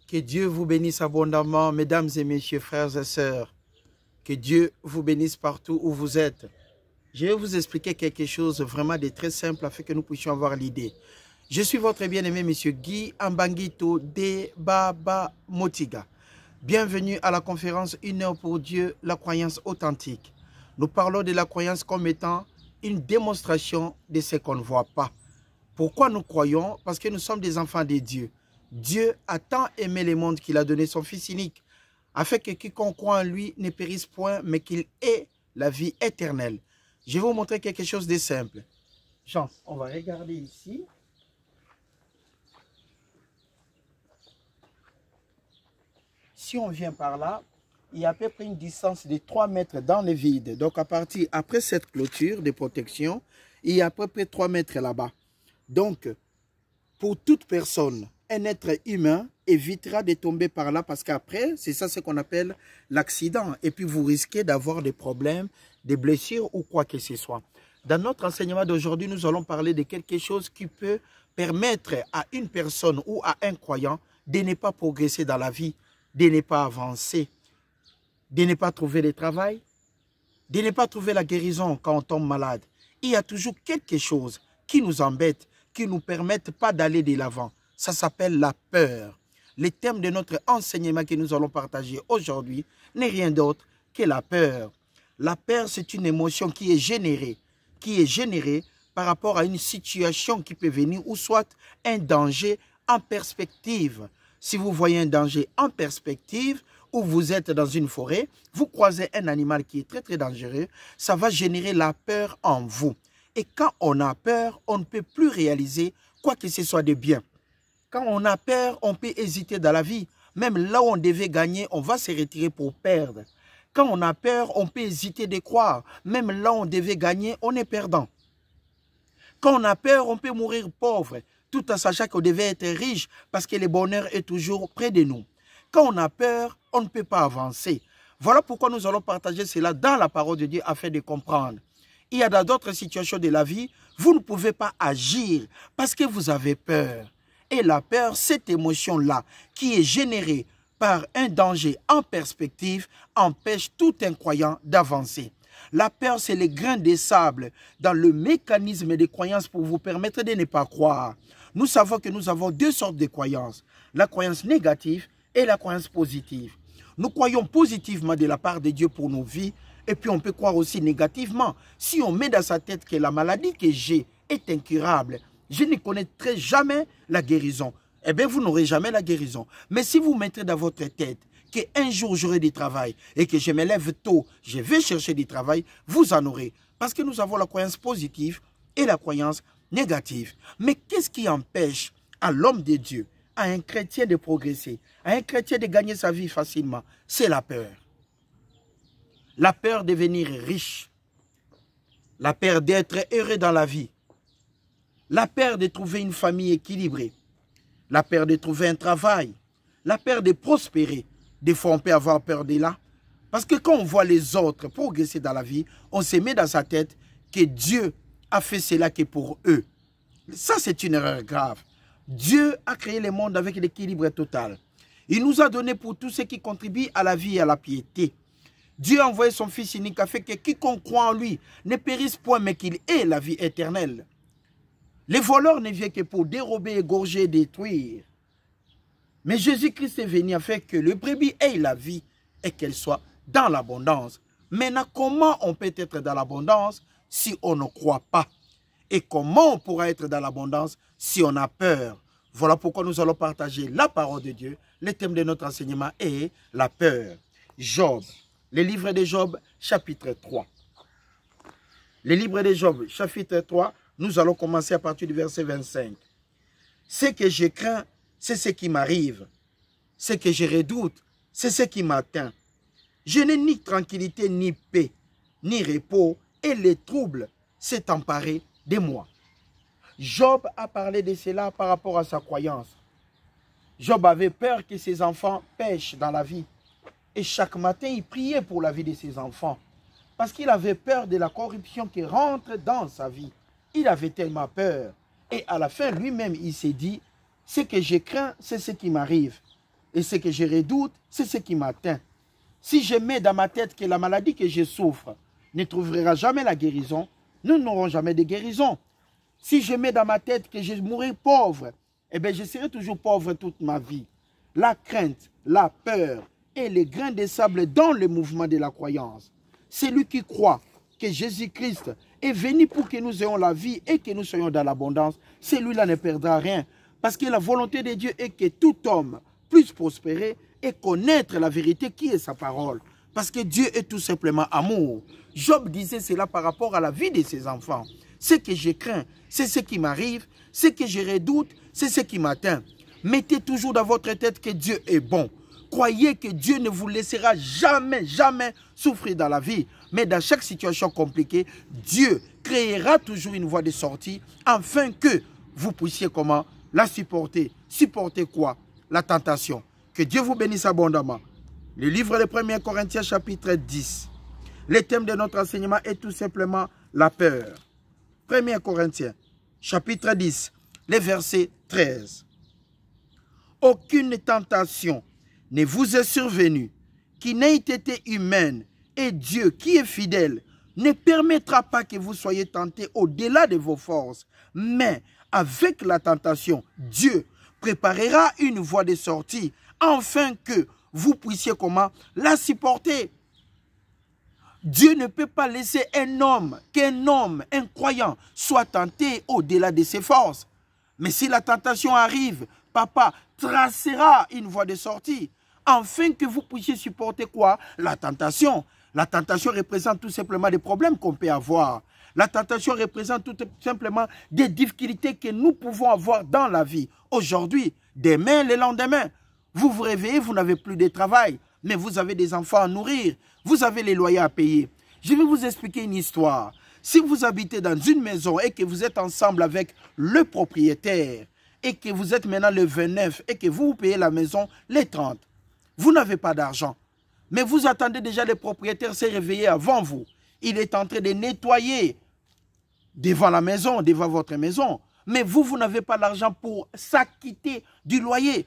Que Dieu vous bénisse abondamment, mesdames et messieurs, frères et sœurs. Que Dieu vous bénisse partout où vous êtes. Je vais vous expliquer quelque chose vraiment de très simple afin que nous puissions avoir l'idée. Je suis votre bien-aimé, monsieur Guy Ambangito de Baba Motiga. Bienvenue à la conférence Une heure pour Dieu, la croyance authentique. Nous parlons de la croyance comme étant une démonstration de ce qu'on ne voit pas. Pourquoi nous croyons? Parce que nous sommes des enfants de Dieu. Dieu a tant aimé le monde qu'il a donné son Fils unique, afin que quiconque croit en lui ne périsse point, mais qu'il ait la vie éternelle. Je vais vous montrer quelque chose de simple. Jean, on va regarder ici. Si on vient par là, il y a à peu près une distance de 3 mètres dans le vide. Donc à partir, après cette clôture de protection, il y a à peu près 3 mètres là-bas. Donc, pour toute personne, un être humain évitera de tomber par là parce qu'après, c'est ça ce qu'on appelle l'accident. Et puis vous risquez d'avoir des problèmes, des blessures ou quoi que ce soit. Dans notre enseignement d'aujourd'hui, nous allons parler de quelque chose qui peut permettre à une personne ou à un croyant de ne pas progresser dans la vie, de ne pas avancer, de ne pas trouver le travail, de ne pas trouver la guérison quand on tombe malade. Il y a toujours quelque chose qui nous embête, qui ne nous permettent pas d'aller de l'avant. Ça s'appelle la peur. Le thème de notre enseignement que nous allons partager aujourd'hui n'est rien d'autre que la peur. La peur, c'est une émotion qui est générée par rapport à une situation qui peut venir ou soit un danger en perspective. Si vous voyez un danger en perspective ou vous êtes dans une forêt, vous croisez un animal qui est très très dangereux, ça va générer la peur en vous. Et quand on a peur, on ne peut plus réaliser quoi que ce soit de bien. Quand on a peur, on peut hésiter dans la vie. Même là où on devait gagner, on va se retirer pour perdre. Quand on a peur, on peut hésiter de croire. Même là où on devait gagner, on est perdant. Quand on a peur, on peut mourir pauvre, tout en sachant qu'on devait être riche parce que le bonheur est toujours près de nous. Quand on a peur, on ne peut pas avancer. Voilà pourquoi nous allons partager cela dans la parole de Dieu afin de comprendre. Il y a dans d'autres situations de la vie, vous ne pouvez pas agir parce que vous avez peur. Et la peur, cette émotion-là, qui est générée par un danger en perspective, empêche tout un croyant d'avancer. La peur, c'est le grain de sable dans le mécanisme des croyances pour vous permettre de ne pas croire. Nous savons que nous avons deux sortes de croyances, la croyance négative et la croyance positive. Nous croyons positivement de la part de Dieu pour nos vies, et puis on peut croire aussi négativement. Si on met dans sa tête que la maladie que j'ai est incurable, je ne connaîtrai jamais la guérison, eh bien vous n'aurez jamais la guérison. Mais si vous mettez dans votre tête qu'un jour j'aurai du travail et que je me lève tôt, je vais chercher du travail, vous en aurez. Parce que nous avons la croyance positive et la croyance négative. Mais qu'est-ce qui empêche à l'homme de Dieu, à un chrétien de progresser, à un chrétien de gagner sa vie facilement? C'est la peur. La peur de devenir riche, la peur d'être heureux dans la vie, la peur de trouver une famille équilibrée, la peur de trouver un travail, la peur de prospérer. Des fois, on peut avoir peur de là. Parce que quand on voit les autres progresser dans la vie, on se met dans sa tête que Dieu a fait cela que pour eux. Ça, c'est une erreur grave. Dieu a créé le monde avec l'équilibre total. Il nous a donné pour tous ceux qui contribuent à la vie et à la piété. Dieu a envoyé son Fils unique afin que quiconque croit en lui ne périsse point, mais qu'il ait la vie éternelle. Les voleurs ne viennent que pour dérober, égorger et détruire. Mais Jésus-Christ est venu afin que le brebis ait la vie et qu'elle soit dans l'abondance. Maintenant, comment on peut être dans l'abondance si on ne croit pas? Et comment on pourra être dans l'abondance si on a peur? Voilà pourquoi nous allons partager la parole de Dieu. Le thème de notre enseignement est la peur. Job. Le livre de Job, chapitre 3. Le livre de Job, chapitre 3, nous allons commencer à partir du verset 25. Ce que je crains, c'est ce qui m'arrive. Ce que je redoute, c'est ce qui m'atteint. Je n'ai ni tranquillité, ni paix, ni repos, et les troubles s'est emparé de moi. Job a parlé de cela par rapport à sa croyance. Job avait peur que ses enfants pêchent dans la vie. Et chaque matin, il priait pour la vie de ses enfants. Parce qu'il avait peur de la corruption qui rentre dans sa vie. Il avait tellement peur. Et à la fin, lui-même, il s'est dit, ce que je crains, c'est ce qui m'arrive. et ce que je redoute, c'est ce qui m'atteint. Si je mets dans ma tête que la maladie que je souffre ne trouvera jamais la guérison, nous n'aurons jamais de guérison. Si je mets dans ma tête que je mourrai pauvre, eh bien, je serai toujours pauvre toute ma vie. La crainte, la peur et les grains de sable dans le mouvement de la croyance. Celui qui croit que Jésus-Christ est venu pour que nous ayons la vie et que nous soyons dans l'abondance, celui-là ne perdra rien. Parce que la volonté de Dieu est que tout homme puisse prospérer et connaître la vérité qui est sa parole. Parce que Dieu est tout simplement amour. Job disait cela par rapport à la vie de ses enfants. Ce que je crains, c'est ce qui m'arrive. Ce que je redoute, c'est ce qui m'atteint. Mettez toujours dans votre tête que Dieu est bon. Croyez que Dieu ne vous laissera jamais, jamais souffrir dans la vie. Mais dans chaque situation compliquée, Dieu créera toujours une voie de sortie afin que vous puissiez comment la supporter. Supporter quoi? La tentation. Que Dieu vous bénisse abondamment. Le livre de 1 Corinthiens chapitre 10. Le thème de notre enseignement est tout simplement la peur. 1 Corinthiens chapitre 10, le verset 13. Aucune tentation ne vous est survenue qui n'ait été humaine, et Dieu qui est fidèle ne permettra pas que vous soyez tentés au-delà de vos forces. Mais avec la tentation, Dieu préparera une voie de sortie afin que vous puissiez comment la supporter. Dieu ne peut pas laisser qu'un homme, un croyant, soit tenté au-delà de ses forces. Mais si la tentation arrive, Papa tracera une voie de sortie, afin que vous puissiez supporter quoi? La tentation. La tentation représente tout simplement des problèmes qu'on peut avoir. La tentation représente tout simplement des difficultés que nous pouvons avoir dans la vie. Aujourd'hui, demain, le lendemain. Vous vous réveillez, vous n'avez plus de travail, mais vous avez des enfants à nourrir. Vous avez les loyers à payer. Je vais vous expliquer une histoire. Si vous habitez dans une maison et que vous êtes ensemble avec le propriétaire et que vous êtes maintenant le 29 et que vous payez la maison les 30, vous n'avez pas d'argent. Mais vous attendez déjà le propriétaire s'est réveillé avant vous. Il est en train de nettoyer devant la maison, devant votre maison. Mais vous n'avez pas l'argent pour s'acquitter du loyer.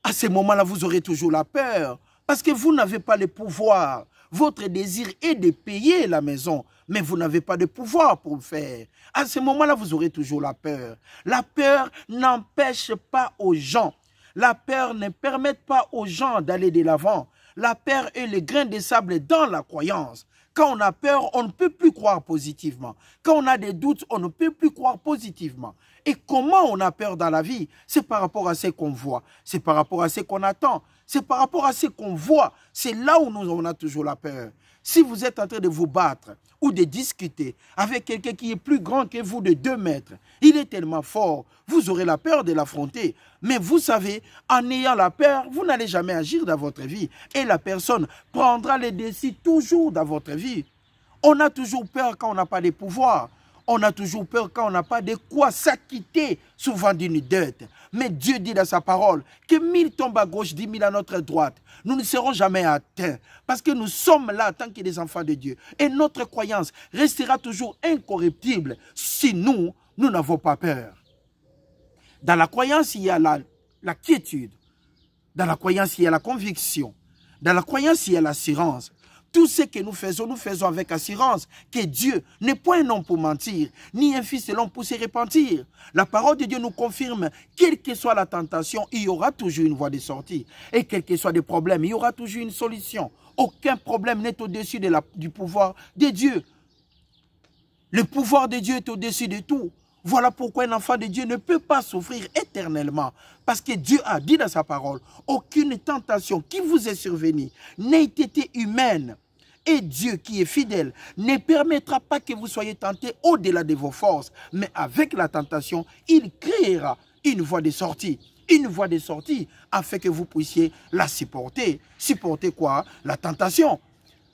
À ce moment-là, vous aurez toujours la peur. Parce que vous n'avez pas le pouvoir. Votre désir est de payer la maison, mais vous n'avez pas de pouvoir pour le faire. À ce moment-là, vous aurez toujours la peur. La peur n'empêche pas aux gens. La peur ne permet pas aux gens d'aller de l'avant. La peur est le grain de sable dans la croyance. Quand on a peur, on ne peut plus croire positivement. Quand on a des doutes, on ne peut plus croire positivement. Et comment on a peur dans la vie? C'est par rapport à ce qu'on voit. C'est par rapport à ce qu'on attend. C'est par rapport à ce qu'on voit. C'est là où on a toujours la peur. Si vous êtes en train de vous battre ou de discuter avec quelqu'un qui est plus grand que vous de 2 mètres, il est tellement fort, vous aurez la peur de l'affronter. Mais vous savez, en ayant la peur, vous n'allez jamais agir dans votre vie. Et la personne prendra les décisions toujours dans votre vie. On a toujours peur quand on n'a pas de pouvoir. On a toujours peur quand on n'a pas de quoi s'acquitter souvent d'une dette. Mais Dieu dit dans sa parole que 1000 tombent à gauche, 10 000 à notre droite. Nous ne serons jamais atteints parce que nous sommes là en tant que des enfants de Dieu. Et notre croyance restera toujours incorruptible si nous n'avons pas peur. Dans la croyance, il y a la quiétude. Dans la croyance, il y a la conviction. Dans la croyance, il y a l'assurance. Tout ce que nous faisons avec assurance que Dieu n'est point un homme pour mentir, ni un fils de l'homme pour se repentir. La parole de Dieu nous confirme, quelle que soit la tentation, il y aura toujours une voie de sortie. Et quel que soit le problème, il y aura toujours une solution. Aucun problème n'est au-dessus du pouvoir de Dieu. Le pouvoir de Dieu est au-dessus de tout. Voilà pourquoi un enfant de Dieu ne peut pas souffrir éternellement. Parce que Dieu a dit dans sa parole, aucune tentation qui vous est survenue n'ait été humaine. Et Dieu qui est fidèle ne permettra pas que vous soyez tentés au-delà de vos forces. Mais avec la tentation, il créera une voie de sortie. Une voie de sortie afin que vous puissiez la supporter. Supporter quoi? La tentation.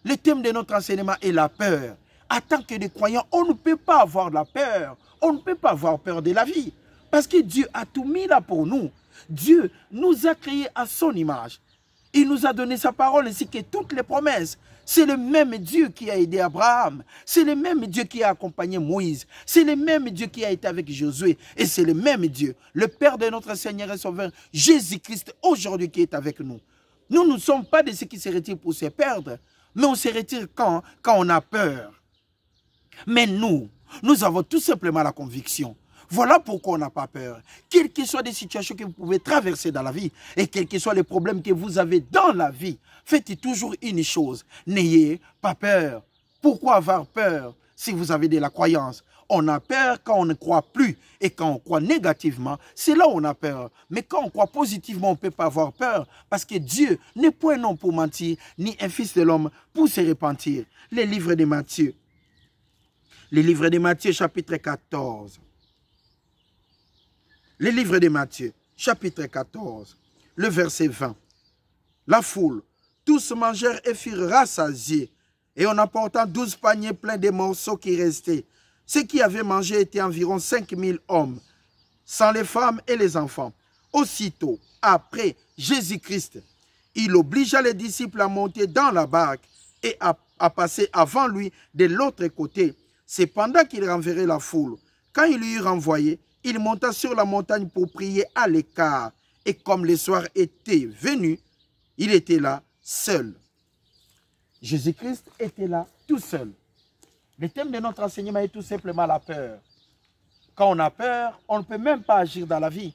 Le thème de notre enseignement est la peur. En tant que des croyants, on ne peut pas avoir de la peur. On ne peut pas avoir peur de la vie. Parce que Dieu a tout mis là pour nous. Dieu nous a créés à son image. Il nous a donné sa parole ainsi que toutes les promesses. C'est le même Dieu qui a aidé Abraham. C'est le même Dieu qui a accompagné Moïse. C'est le même Dieu qui a été avec Josué. Et c'est le même Dieu, le Père de notre Seigneur et Sauveur, Jésus-Christ, aujourd'hui qui est avec nous. Nous ne sommes pas de ceux qui se retirent pour se perdre, mais on se retire quand on a peur. Mais nous avons tout simplement la conviction. Voilà pourquoi on n'a pas peur. Quelles que soient les situations que vous pouvez traverser dans la vie et quels que soient les problèmes que vous avez dans la vie, faites toujours une chose. N'ayez pas peur. Pourquoi avoir peur si vous avez de la croyance? On a peur quand on ne croit plus. Et quand on croit négativement, c'est là où on a peur. Mais quand on croit positivement, on ne peut pas avoir peur. Parce que Dieu n'est point un homme pour mentir, ni un fils de l'homme pour se repentir. Les livres de Matthieu. Les livres de Matthieu, chapitre 14. Les livres de Matthieu, chapitre 14, le verset 20. La foule, tous mangèrent et furent rassasiés, et en apportant 12 paniers pleins des morceaux qui restaient. Ceux qui avaient mangé étaient environ 5000 hommes, sans les femmes et les enfants. Aussitôt, après Jésus-Christ, il obligea les disciples à monter dans la barque et à passer avant lui de l'autre côté. C'est pendant qu'il renverrait la foule. Quand il eut renvoyé, il monta sur la montagne pour prier à l'écart. Et comme le soir était venu, il était là seul. Jésus-Christ était là tout seul. Le thème de notre enseignement est tout simplement la peur. Quand on a peur, on ne peut même pas agir dans la vie.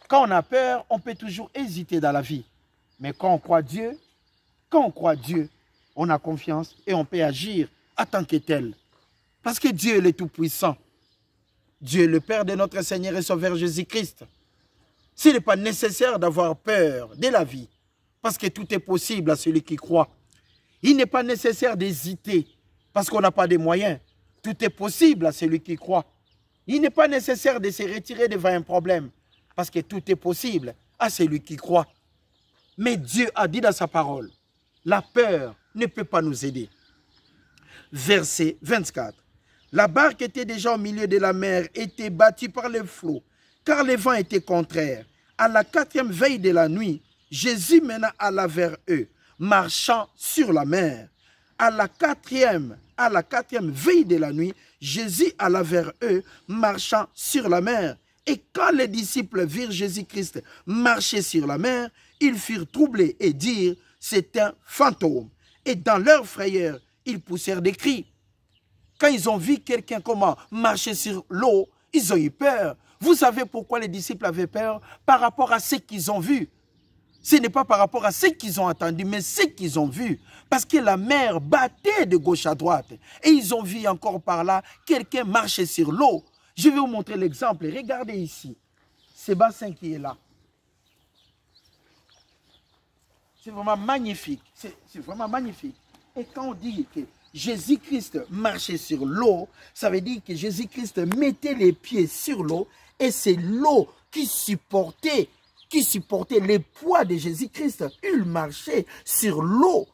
Quand on a peur, on peut toujours hésiter dans la vie. Mais quand on croit Dieu, on a confiance et on peut agir en tant que tel. Parce que Dieu est le Tout-Puissant. Dieu est le Père de notre Seigneur et Sauveur Jésus-Christ. S'il n'est pas nécessaire d'avoir peur de la vie, parce que tout est possible à celui qui croit. Il n'est pas nécessaire d'hésiter, parce qu'on n'a pas de moyens. Tout est possible à celui qui croit. Il n'est pas nécessaire de se retirer devant un problème, parce que tout est possible à celui qui croit. Mais Dieu a dit dans sa parole, la peur ne peut pas nous aider. Verset 24. La barque était déjà au milieu de la mer, était battue par les flots, car le vent était contraire. À la 4e veille de la nuit, Jésus mena Allah vers eux, marchant sur la mer. À la quatrième veille de la nuit, Jésus alla vers eux, marchant sur la mer. Et quand les disciples virent Jésus-Christ marcher sur la mer, ils furent troublés et dirent, c'est un fantôme. Et dans leur frayeur, ils poussèrent des cris. Quand ils ont vu quelqu'un comment marcher sur l'eau, ils ont eu peur. Vous savez pourquoi les disciples avaient peur? Par rapport à ce qu'ils ont vu. Ce n'est pas par rapport à ce qu'ils ont entendu, mais ce qu'ils ont vu. Parce que la mer battait de gauche à droite. Et ils ont vu encore par là quelqu'un marcher sur l'eau. Je vais vous montrer l'exemple. Regardez ici. Sébastien qui est là. C'est vraiment magnifique. C'est vraiment magnifique. Et quand on dit que Jésus-Christ marchait sur l'eau, ça veut dire que Jésus-Christ mettait les pieds sur l'eau et c'est l'eau qui supportait les poids de Jésus-Christ. Il marchait sur l'eau.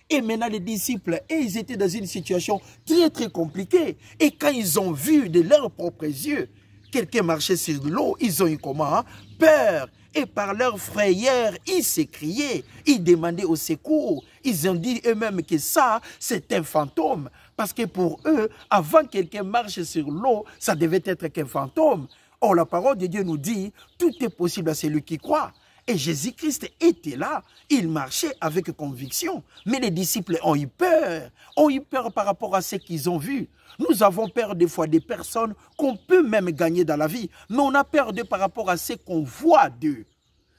Et maintenant les disciples, ils étaient dans une situation très très compliquée. Et quand ils ont vu de leurs propres yeux quelqu'un marcher sur l'eau, ils ont eu comment? Peur. Et par leur frayeur, ils s'écriaient, ils demandaient au secours. Ils ont dit eux-mêmes que ça, c'est un fantôme. Parce que pour eux, avant que quelqu'un marche sur l'eau, ça devait être qu'un fantôme. Or, la parole de Dieu nous dit, tout est possible à celui qui croit. Et Jésus-Christ était là, il marchait avec conviction. Mais les disciples ont eu peur par rapport à ce qu'ils ont vu. Nous avons peur des fois des personnes qu'on peut même gagner dans la vie, mais on a peur d'eux par rapport à ce qu'on voit d'eux.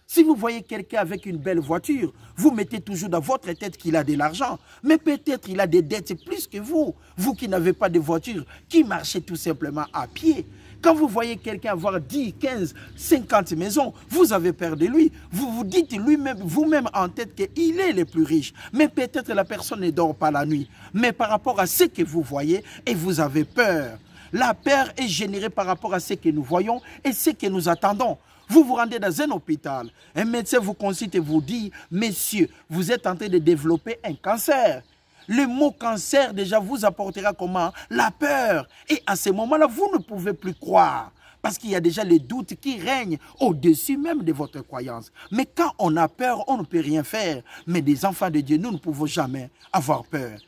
Si vous voyez quelqu'un avec une belle voiture, vous mettez toujours dans votre tête qu'il a de l'argent, mais peut-être il a des dettes plus que vous. Vous qui n'avez pas de voiture, qui marchez tout simplement à pied. Quand vous voyez quelqu'un avoir 10, 15, 50 maisons, vous avez peur de lui. Vous vous dites vous-même en tête qu'il est le plus riche. Mais peut-être la personne ne dort pas la nuit. Mais par rapport à ce que vous voyez, et vous avez peur. La peur est générée par rapport à ce que nous voyons et ce que nous attendons. Vous vous rendez dans un hôpital, un médecin vous consulte et vous dit, messieurs, vous êtes en train de développer un cancer. Le mot cancer déjà vous apportera comment? La peur. Et à ce moment-là, vous ne pouvez plus croire. Parce qu'il y a déjà les doutes qui règnent au-dessus même de votre croyance. Mais quand on a peur, on ne peut rien faire. Mais des enfants de Dieu, nous ne pouvons jamais avoir peur.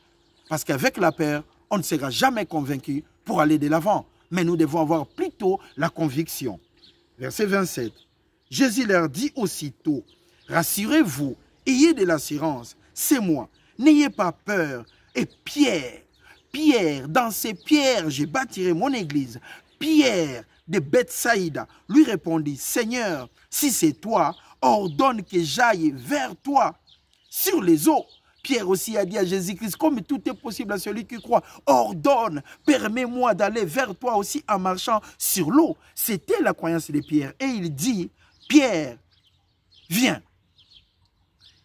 Parce qu'avec la peur, on ne sera jamais convaincu pour aller de l'avant. Mais nous devons avoir plutôt la conviction. Verset 27. Jésus leur dit aussitôt, « Rassurez-vous, ayez de l'assurance, c'est moi, n'ayez pas peur. » Et Pierre, dans ces pierres, je bâtirai mon église. Pierre de Bethsaïda lui répondit, « Seigneur, si c'est toi, ordonne que j'aille vers toi sur les eaux. » Pierre aussi a dit à Jésus-Christ, comme tout est possible à celui qui croit, ordonne, permets-moi d'aller vers toi aussi en marchant sur l'eau. C'était la croyance de Pierre. Et il dit, Pierre, viens.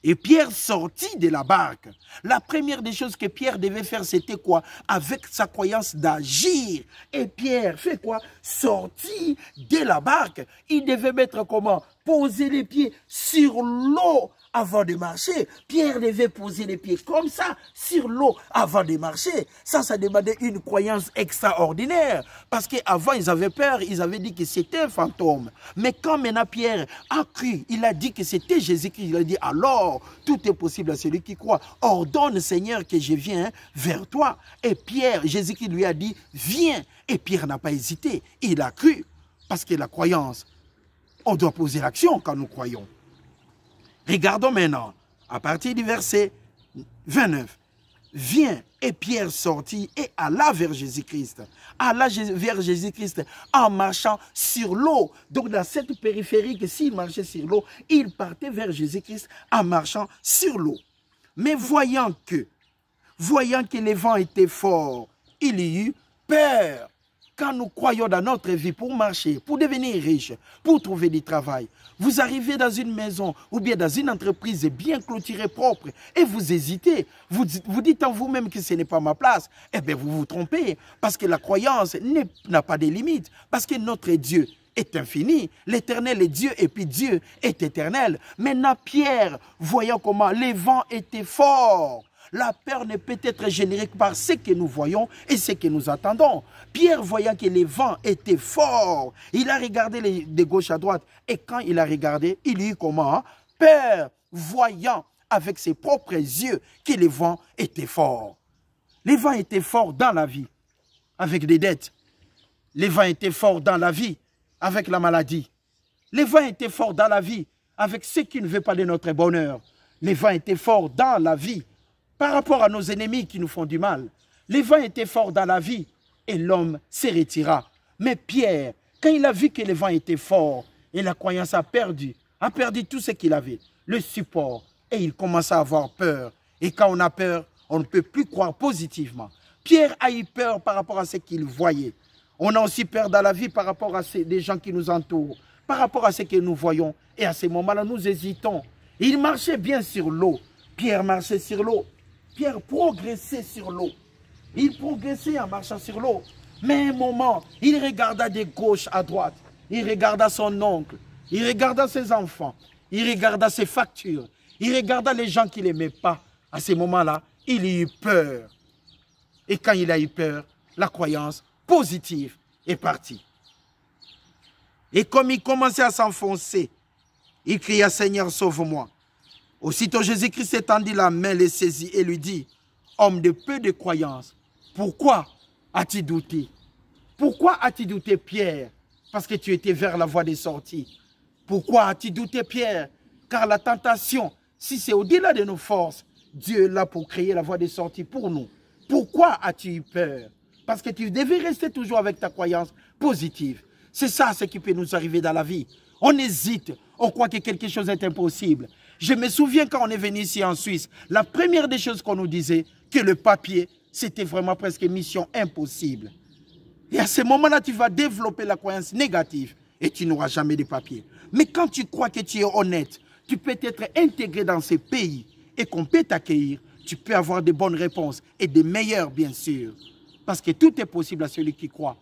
Et Pierre sortit de la barque. La première des choses que Pierre devait faire, c'était quoi? Avec sa croyance d'agir. Et Pierre fait quoi? Sortit de la barque. Il devait mettre comment? Poser les pieds sur l'eau avant de marcher. Pierre devait poser les pieds comme ça sur l'eau avant de marcher. Ça demandait une croyance extraordinaire. Parce qu'avant, ils avaient peur, ils avaient dit que c'était un fantôme. Mais quand maintenant Pierre a cru, il a dit que c'était Jésus-Christ, il a dit alors, tout est possible à celui qui croit. Ordonne, Seigneur, que je viens vers toi. Et Pierre, Jésus-Christ lui a dit, viens. Et Pierre n'a pas hésité, il a cru. Parce que la croyance, on doit poser l'action quand nous croyons. Regardons maintenant, à partir du verset 29. Viens, et Pierre sortit et alla vers Jésus-Christ. Alla vers Jésus-Christ en marchant sur l'eau. Donc dans cette périphérie, s'il marchait sur l'eau, il partait vers Jésus-Christ en marchant sur l'eau. Mais voyant que les vents étaient forts, il y eut peur. Quand nous croyons dans notre vie pour marcher, pour devenir riche, pour trouver du travail, vous arrivez dans une maison ou bien dans une entreprise bien clôturée, propre, et vous hésitez. Vous dites en vous-même que ce n'est pas ma place. Eh bien, vous vous trompez, parce que la croyance n'a pas de limites, parce que notre Dieu est infini. L'éternel est Dieu, et puis Dieu est éternel. Maintenant, Pierre, voyant comment les vents étaient forts, la peur ne peut être générée par ce que nous voyons et ce que nous attendons. Pierre, voyant que les vents étaient forts, il a regardé de gauche à droite. Et quand il a regardé, il eut comment? Peur, voyant avec ses propres yeux que les vents étaient forts. Les vents étaient forts dans la vie, avec des dettes. Les vents étaient forts dans la vie, avec la maladie. Les vents étaient forts dans la vie, avec ce qui ne veut pas de notre bonheur. Les vents étaient forts dans la vie, par rapport à nos ennemis qui nous font du mal. Les vents étaient forts dans la vie et l'homme se retira. Mais Pierre, quand il a vu que les vents étaient forts et la croyance a perdu tout ce qu'il avait, le support, et il commença à avoir peur. Et quand on a peur, on ne peut plus croire positivement. Pierre a eu peur par rapport à ce qu'il voyait. On a aussi peur dans la vie par rapport à des gens qui nous entourent, par rapport à ce que nous voyons. Et à ce moment-là, nous hésitons. Il marchait bien sur l'eau. Pierre marchait sur l'eau. Pierre progressait sur l'eau. Il progressait en marchant sur l'eau. Mais à un moment, il regarda de gauche à droite. Il regarda son oncle. Il regarda ses enfants. Il regarda ses factures. Il regarda les gens qu'il n'aimait pas. À ce moment-là, il eut peur. Et quand il a eu peur, la croyance positive est partie. Et comme il commençait à s'enfoncer, il cria, Seigneur, sauve-moi. Aussitôt Jésus-Christ étendit la main, le saisit et lui dit, homme de peu de croyance, pourquoi as-tu douté? Pourquoi as-tu douté, Pierre? Parce que tu étais vers la voie des sorties. Pourquoi as-tu douté, Pierre? Car la tentation, si c'est au-delà de nos forces, Dieu est là pour créer la voie des sorties pour nous. Pourquoi as-tu eu peur? Parce que tu devais rester toujours avec ta croyance positive. C'est ça ce qui peut nous arriver dans la vie. On hésite, on croit que quelque chose est impossible. Je me souviens quand on est venu ici en Suisse, la première des choses qu'on nous disait, que le papier, c'était vraiment presque mission impossible. Et à ce moment-là, tu vas développer la croyance négative et tu n'auras jamais de papier. Mais quand tu crois que tu es honnête, tu peux être intégré dans ces pays et qu'on peut t'accueillir, tu peux avoir de bonnes réponses et des meilleures, bien sûr. Parce que tout est possible à celui qui croit.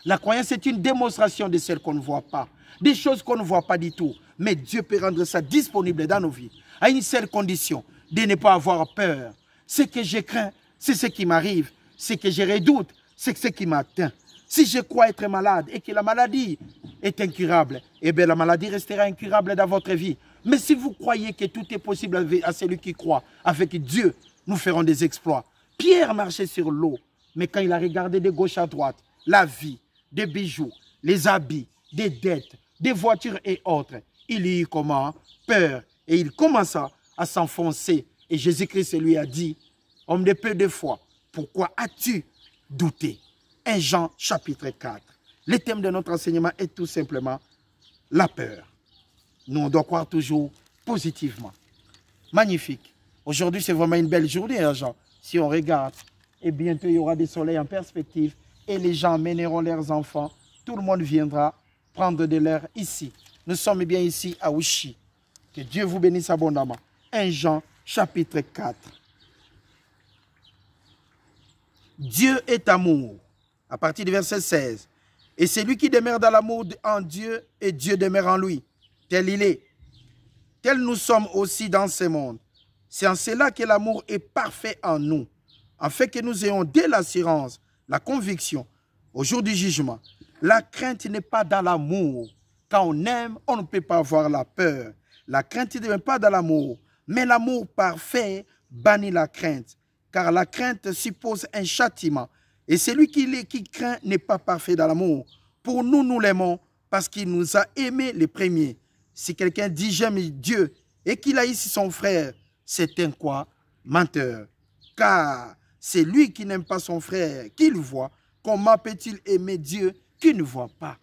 La croyance est une démonstration de celles qu'on ne voit pas, des choses qu'on ne voit pas du tout. Mais Dieu peut rendre ça disponible dans nos vies, à une seule condition, de ne pas avoir peur. Ce que je crains, c'est ce qui m'arrive. Ce que je redoute, c'est ce qui m'atteint. Si je crois être malade et que la maladie est incurable, eh bien la maladie restera incurable dans votre vie. Mais si vous croyez que tout est possible à celui qui croit, avec Dieu, nous ferons des exploits. Pierre marchait sur l'eau, mais quand il a regardé de gauche à droite, la vie, des bijoux, les habits, des dettes, des voitures et autres, il y eut comment? Peur. Et il commença à s'enfoncer. Et Jésus-Christ lui a dit, homme de peu de foi, pourquoi as-tu douté? 1 Jean chapitre 4. Le thème de notre enseignement est tout simplement la peur. Nous, on doit croire toujours positivement. Magnifique. Aujourd'hui, c'est vraiment une belle journée, hein, Jean. Si on regarde, et bientôt, il y aura des soleils en perspective et les gens mèneront leurs enfants. Tout le monde viendra prendre de l'air ici. Nous sommes bien ici à Ouchy. Que Dieu vous bénisse abondamment. 1 Jean chapitre 4. Dieu est amour. À partir du verset 16. Et c'est lui qui demeure dans l'amour en Dieu et Dieu demeure en lui. Tel il est. Tel nous sommes aussi dans ce monde. C'est en cela que l'amour est parfait en nous, afin que nous ayons dès l'assurance, la conviction, au jour du jugement. La crainte n'est pas dans l'amour. Quand on aime, on ne peut pas avoir la peur. La crainte ne vient pas dans l'amour, mais l'amour parfait bannit la crainte, car la crainte suppose un châtiment. Et celui qui craint n'est pas parfait dans l'amour. Pour nous, nous l'aimons parce qu'il nous a aimés les premiers. Si quelqu'un dit j'aime Dieu et qu'il haïsse son frère, c'est un quoi? Menteur. Car c'est lui qui n'aime pas son frère qu'il voit. Comment peut-il aimer Dieu qu'il ne voit pas?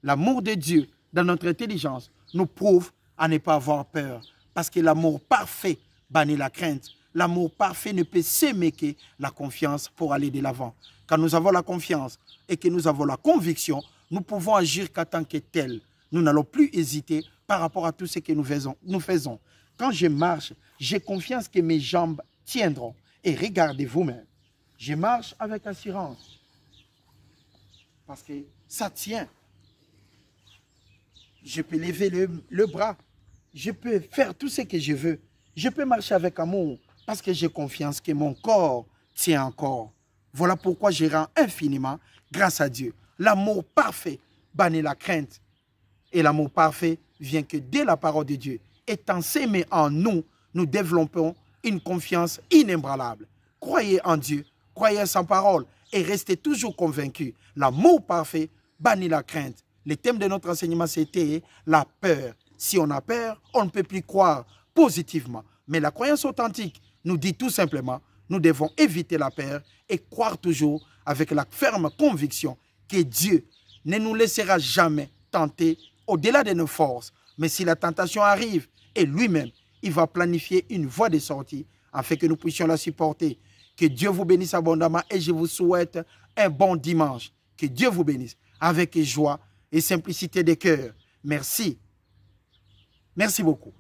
L'amour de Dieu dans notre intelligence nous prouve à ne pas avoir peur. Parce que l'amour parfait bannit la crainte. L'amour parfait ne peut s'aimer que la confiance pour aller de l'avant. Quand nous avons la confiance et que nous avons la conviction, nous pouvons agir qu'en tant que tel. Nous n'allons plus hésiter par rapport à tout ce que nous faisons. Quand je marche, j'ai confiance que mes jambes tiendront. Et regardez vous-même, je marche avec assurance. Parce que ça tient. Je peux lever le bras. Je peux faire tout ce que je veux. Je peux marcher avec amour parce que j'ai confiance que mon corps tient encore. Voilà pourquoi je rends infiniment grâce à Dieu. L'amour parfait bannit la crainte. Et l'amour parfait vient que dès la parole de Dieu. Étant s'aimer en nous, nous développons une confiance inébranlable. Croyez en Dieu, croyez en sa parole et restez toujours convaincus. L'amour parfait bannit la crainte. Le thème de notre enseignement, c'était la peur. Si on a peur, on ne peut plus croire positivement. Mais la croyance authentique nous dit tout simplement, nous devons éviter la peur et croire toujours avec la ferme conviction que Dieu ne nous laissera jamais tenter au-delà de nos forces. Mais si la tentation arrive, et lui-même, il va planifier une voie de sortie afin que nous puissions la supporter. Que Dieu vous bénisse abondamment et je vous souhaite un bon dimanche. Que Dieu vous bénisse avec joie et simplicité de cœur. Merci. Merci beaucoup.